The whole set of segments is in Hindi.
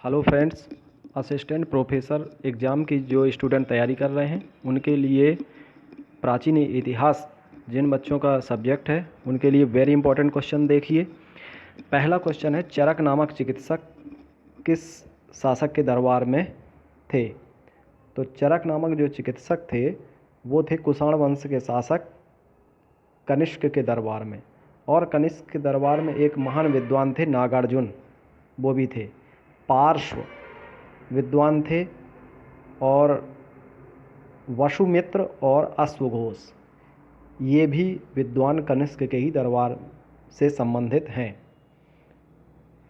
Hello friends, assistant professor exam की जो स्टूडेंट तैयारी कर रहे हैं उनके लिए प्राचीन इतिहास जिन बच्चों का सब्जेक्ट है उनके लिए वेरी इंपॉर्टेंट क्वेश्चन देखिए। पहला क्वेश्चन है, चरक नामक चिकित्सक किस शासक के दरबार में थे? तो चरक नामक जो चिकित्सक थे वो थे कुषाण वंश के शासक कनिष्क के दरबार में। और कनिष्क के दरबार में एक महान विद्वान थे नागार्जुन, वो भी थे। पार्श्व विद्वान थे और वसुमित्र और अश्वघोष, ये भी विद्वान कनिष्क के ही दरबार से संबंधित हैं।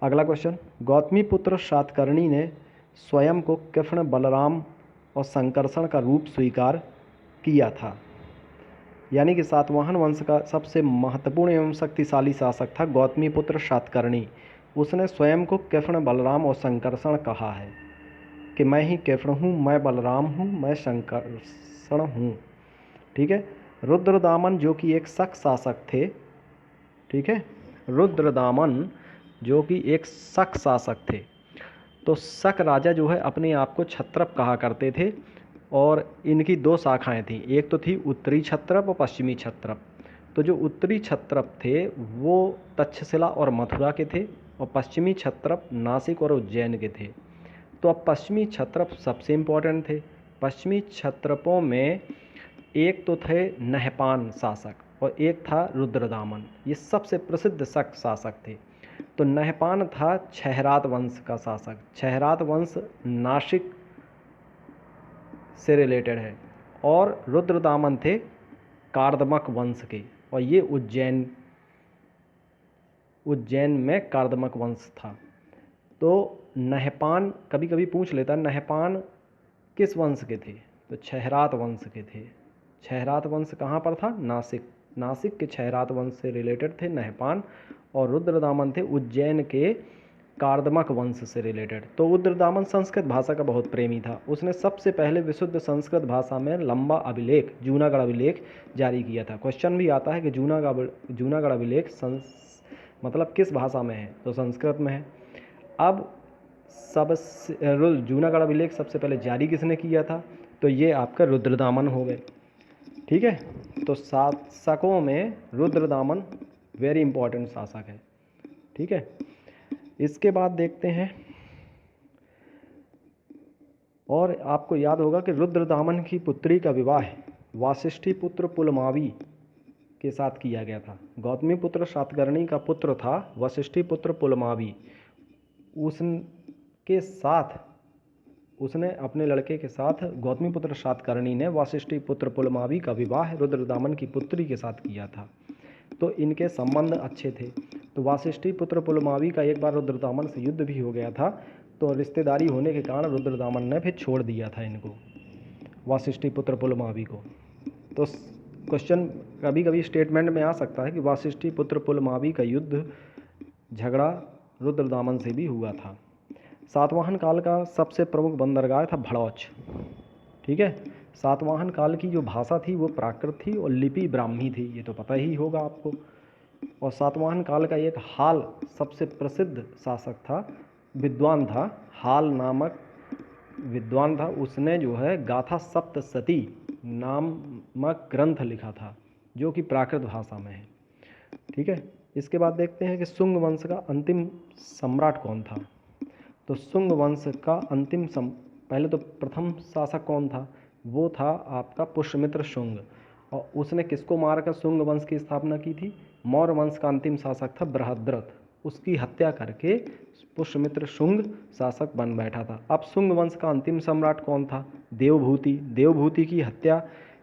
अगला क्वेश्चन, गौतमी पुत्र सातकर्णी ने स्वयं को कृष्ण, बलराम और संकर्षण का रूप स्वीकार किया था। यानी कि सातवाहन वंश का सबसे महत्वपूर्ण एवं शक्तिशाली शासक था गौतमी पुत्र सातकर्णी। उसने स्वयं को कृष्ण, बलराम और संकर्षण कहा है कि मैं ही कृष्ण हूँ, मैं बलराम हूँ, मैं संकर्षण हूँ। ठीक है। रुद्रदामन जो कि एक शक शासक थे, ठीक है, रुद्रदामन जो कि एक शक शासक थे। तो शक राजा जो है अपने आप को क्षत्रप कहा करते थे और इनकी दो शाखाएं थीं, एक तो थी उत्तरी क्षत्रप और पश्चिमी क्षत्रप। तो जो उत्तरी क्षत्रप थे वो तक्षशिला और मथुरा के थे और पश्चिमी क्षत्रप नासिक और उज्जैन के थे। तो अब पश्चिमी क्षत्रप सबसे इम्पोर्टेंट थे। पश्चिमी क्षत्रपों में एक तो थे नहपान शासक और एक था रुद्रदामन, ये सबसे प्रसिद्ध शक शासक थे। तो नहपान था छहरात वंश का शासक। छहरात वंश नासिक से रिलेटेड है और रुद्रदामन थे कार्दमक वंश के और ये उज्जैन में कार्दमक वंश था। तो नहपान कभी कभी पूछ लेता, नहपान किस वंश के थे? तो छहरात वंश के थे। छहरात वंश कहाँ पर था? नासिक। नासिक के छहरात वंश से रिलेटेड थे नहपान और रुद्रदामन थे उज्जैन के कार्दमक वंश से रिलेटेड। तो रुद्रदामन संस्कृत भाषा का बहुत प्रेमी था। उसने सबसे पहले विशुद्ध संस्कृत भाषा में लंबा अभिलेख, जूनागढ़ अभिलेख जारी किया था। क्वेश्चन भी आता है कि जूनागढ़ अभिलेख मतलब किस भाषा में है? तो संस्कृत में है। अब जूनागढ़ अभिलेख सबसे पहले जारी किसने किया था? तो ये आपका रुद्रदामन हो गए। ठीक है। तो शासकों में रुद्रदामन वेरी इंपॉर्टेंट शासक है। ठीक है। इसके बाद देखते हैं, और आपको याद होगा कि रुद्रदामन की पुत्री का विवाह वासिष्ठी पुत्र पुलमावी के साथ किया गया था। गौतमी पुत्र सातकर्णी का पुत्र था वशिष्ठी पुत्र पुलमावी। उसके साथ उसने अपने लड़के के साथ गौतमी पुत्र सातकर्णी ने वशिष्ठी पुत्र पुलमावी का विवाह रुद्रदामन की पुत्री के साथ किया था। तो इनके संबंध अच्छे थे। तो वशिष्ठी पुत्र पुलमावी का एक बार रुद्रदामन से युद्ध भी हो गया था, तो रिश्तेदारी होने के कारण रुद्रदामन ने फिर छोड़ दिया था इनको, वशिष्ठी पुत्र पुलमावी को। तो क्वेश्चन कभी कभी स्टेटमेंट में आ सकता है कि वशिष्ठी पुत्र पुलमावी का युद्ध झगड़ा रुद्रदामन से भी हुआ था। सातवाहन काल का सबसे प्रमुख बंदरगाह था भड़ौच। ठीक है। सातवाहन काल की जो भाषा थी वो प्राकृत थी और लिपि ब्राह्मी थी, ये तो पता ही होगा आपको। और सातवाहन काल का एक हाल सबसे प्रसिद्ध शासक था, विद्वान था, हाल नामक विद्वान था। उसने जो है गाथा सप्तशती नामक ग्रंथ लिखा था जो कि प्राकृत भाषा में है। ठीक है। इसके बाद देखते हैं कि शुंग वंश का अंतिम सम्राट कौन था? तो शुंग वंश का पहले तो प्रथम शासक कौन था? वो था आपका पुष्यमित्र शुंग। और उसने किसको मारकर शुंग वंश की स्थापना की थी? मौर्य वंश का अंतिम शासक था बृहद्रथ, उसकी हत्या करके पुष्यमित्र शुंग शासक बन बैठा था। अब शुंग वंश का अंतिम सम्राट कौन था? देवभूति। देवभूति की हत्या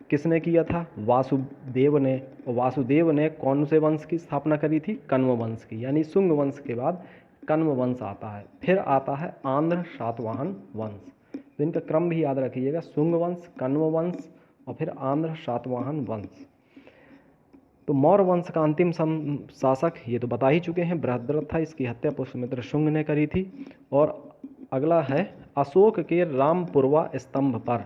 किसने किया था? वासुदेव ने। और वासुदेव ने कौन से वंश की स्थापना करी थी? कण्व वंश की। यानी शुंग वंश के बाद कण्व वंश आता है, फिर आता है आंध्र सातवाहन वंश। तो इनका क्रम भी याद रखिएगा, शुंग वंश, कण्व वंश और फिर आंध्र सातवाहन वंश। तो मौर्य वंश का अंतिम शासक ये तो बता ही चुके हैं, बृहद्रथ था। इसकी हत्या पुष्यमित्र शुंग ने करी थी। और अगला है, अशोक के रामपुरवा स्तंभ पर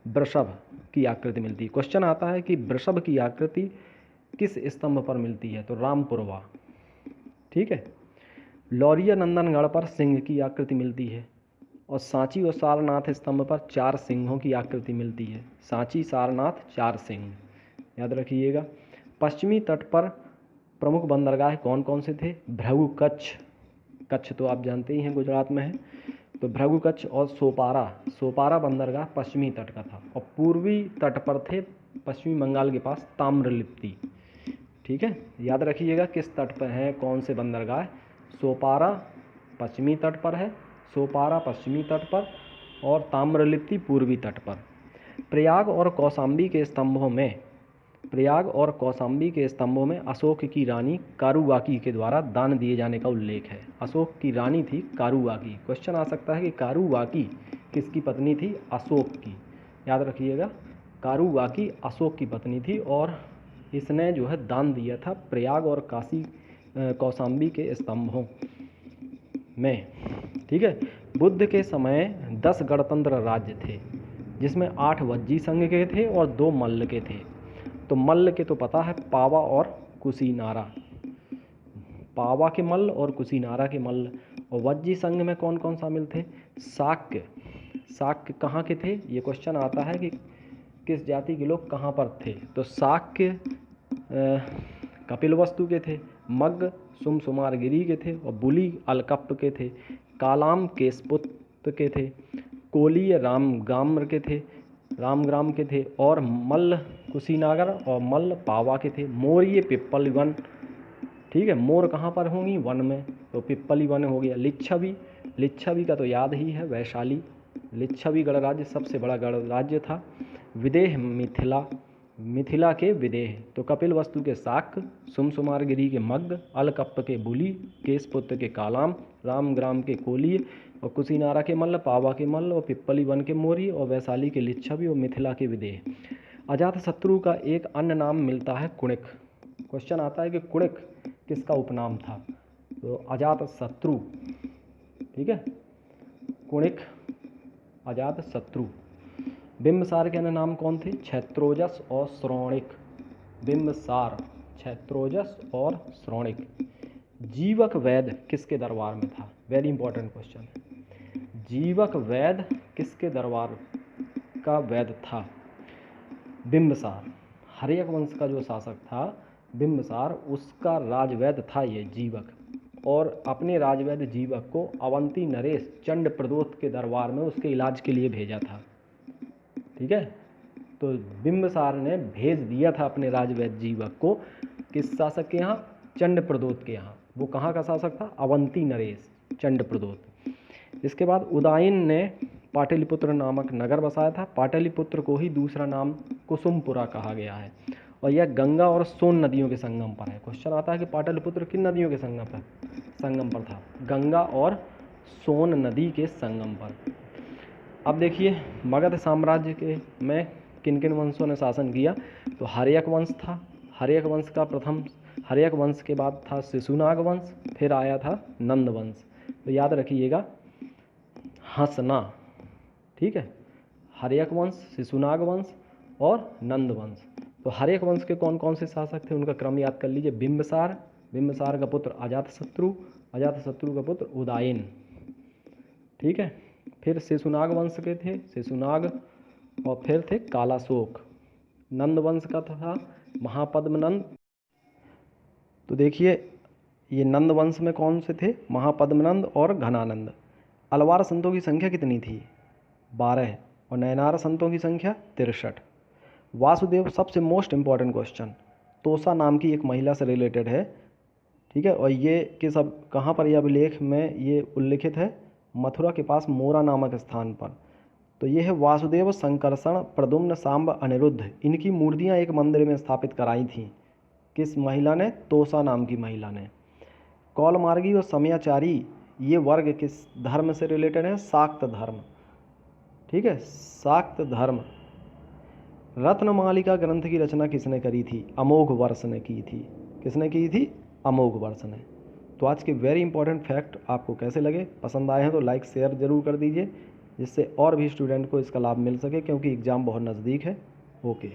वृषभ की आकृति मिलती है। क्वेश्चन आता है कि वृषभ की आकृति किस स्तंभ पर मिलती है? तो रामपुरवा। ठीक है। लौरिया नंदनगढ़ पर सिंह की आकृति मिलती है। और सांची और सारनाथ स्तंभ पर 4 सिंहों की आकृति मिलती है। सांची, सारनाथ, 4 सिंह, याद रखिएगा। पश्चिमी तट पर प्रमुख बंदरगाह कौन कौन से थे? भृगु, कच्छ, कच्छ तो आप जानते ही हैं गुजरात में है, तो भृगु, कच्छ और सोपारा। सोपारा बंदरगाह पश्चिमी तट का था। और पूर्वी तट पर थे पश्चिमी बंगाल के पास ताम्रलिप्ति। ठीक है, याद रखिएगा किस तट पर है कौन से बंदरगाह। सोपारा पश्चिमी तट पर है, सोपारा पश्चिमी तट पर, और ताम्रलिप्ति पूर्वी तट पर। प्रयाग और कौशाम्बी के स्तंभों में अशोक की रानी कारुवाकी के द्वारा दान दिए जाने का उल्लेख है। अशोक की रानी थी कारुवाकी। क्वेश्चन आ सकता है कि कारुवाकी किसकी पत्नी थी? अशोक की। याद रखिएगा, कारुवाकी अशोक की पत्नी थी और इसने जो है दान दिया था प्रयाग और कौशाम्बी के स्तंभों में। ठीक है, बुद्ध के समय 10 गणतंत्र राज्य थे, जिसमें 8 वज्जी संघ के थे और 2 मल्ल के थे। तो मल्ल के तो पता है, पावा और कुशीनारा, पावा के मल्ल और कुशीनारा के मल्ल। और वज्जी संघ में कौन कौन शामिल थे? शाक्य। शाक्य कहाँ के थे? ये क्वेश्चन आता है कि किस जाति के लोग कहाँ पर थे। तो शाक्य कपिलवस्तु के थे, मग्ग सुमसुमारगिरी के थे, और बुली अलकप्प के थे, कालाम केशपुत्र के थे, कोलीय रामग्राम के थे, और मल्ल कुशीनागर और मल्ल पावा के थे। मोरिय पिप्पली वन। ठीक है, मोर कहाँ पर होंगी? वन में, तो पिप्पली वन हो गया। लिच्छवी का तो याद ही है, वैशाली। लिच्छवी गणराज्य सबसे बड़ा गणराज्य था। विदेह मिथिला के विदेह। तो कपिलवस्तु के शाक्य, सुमसुमारगिरी के मग्ग, अलकप्प के बुली, केशपुत्र के कालाम, रामग्राम के कोलीय, और कुशीनारा के मल्ल, पावा के मल्ल, और पिप्पली वन के मोरी, और वैशाली के लिच्छवी, और मिथिला के विदेह। अजातशत्रु का एक अन्य नाम मिलता है कुणिक। क्वेश्चन आता है कि कुणिक किसका उपनाम था? तो अजातशत्रु। ठीक है, कुणिक, अजातशत्रु। बिंबसार के अन्य नाम कौन थे? क्षैत्रोजस और श्रोणिक। बिंबसार, क्षैत्रोजस और श्रोणिक। जीवक वैद्य किसके दरबार में था? वेरी इंपॉर्टेंट क्वेश्चन है। जीवक वैद्य किसके दरबार का वैद्य था? बिंबसार। हर्यक वंश का जो शासक था बिंबसार, उसका राजवैद्य था ये जीवक। और अपने राजवैद्य जीवक को अवंती नरेश चंड प्रदोत के दरबार में उसके इलाज के लिए भेजा था। ठीक है, तो बिंबसार ने भेज दिया था अपने राजवैद्य जीवक को किस शासक के यहाँ? चंड प्रदोत के यहाँ। वो कहाँ का शासक था? अवंती नरेश, चंड प्रदोत। इसके बाद उदायन ने पाटलिपुत्र नामक नगर बसाया था। पाटलिपुत्र को ही दूसरा नाम कुसुमपुरा कहा गया है, और यह गंगा और सोन नदियों के संगम पर है। क्वेश्चन आता है कि पाटलिपुत्र किन नदियों के संगम पर था? गंगा और सोन नदी के संगम पर। अब देखिए, मगध साम्राज्य के में किन किन वंशों ने शासन किया? तो हर्यक वंश था। हर्यक वंश के बाद था शिशुनाग वंश, फिर आया था नंद वंश। तो याद रखिएगा, हंसना। ठीक है, हर्यक वंश, शिशुनाग वंश और नंद वंश। तो हर्यक वंश के कौन कौन से शासक थे, उनका क्रम याद कर लीजिए। बिंबसार का पुत्र अजातशत्रु का पुत्र उदायन। ठीक है, फिर शिशुनाग वंश के थे शिशुनाग, और फिर थे कालाशोक। नंद वंश का था महापद्मनंद। तो देखिए, ये नंद वंश में कौन से थे? महापद्मनंद और घनानंद। अलवार संतों की संख्या कितनी थी? 12। और नयनार संतों की संख्या 63। वासुदेव, सबसे मोस्ट इम्पॉर्टेंट क्वेश्चन, तोसा नाम की एक महिला से रिलेटेड है। ठीक है, और ये कि सब कहाँ पर यह अभिलेख में ये उल्लिखित है? मथुरा के पास मोरा नामक स्थान पर। तो ये है वासुदेव, संकर्षण, प्रद्युम्न, सांब, अनिरुद्ध। इनकी मूर्तियाँ एक मंदिर में स्थापित कराई थीं। किस महिला ने? तोसा नाम की महिला ने। कौलमार्गी और समयाचारी ये वर्ग किस धर्म से रिलेटेड है? शाक्त धर्म। ठीक है, शाक्त धर्म। रत्नमालिका ग्रंथ की रचना किसने करी थी? अमोघ वर्ष ने की थी। किसने की थी? अमोघ वर्ष ने। तो आज के वेरी इंपॉर्टेंट फैक्ट आपको कैसे लगे? पसंद आए हैं तो लाइक शेयर ज़रूर कर दीजिए, जिससे और भी स्टूडेंट को इसका लाभ मिल सके, क्योंकि एग्ज़ाम बहुत नज़दीक है। ओके।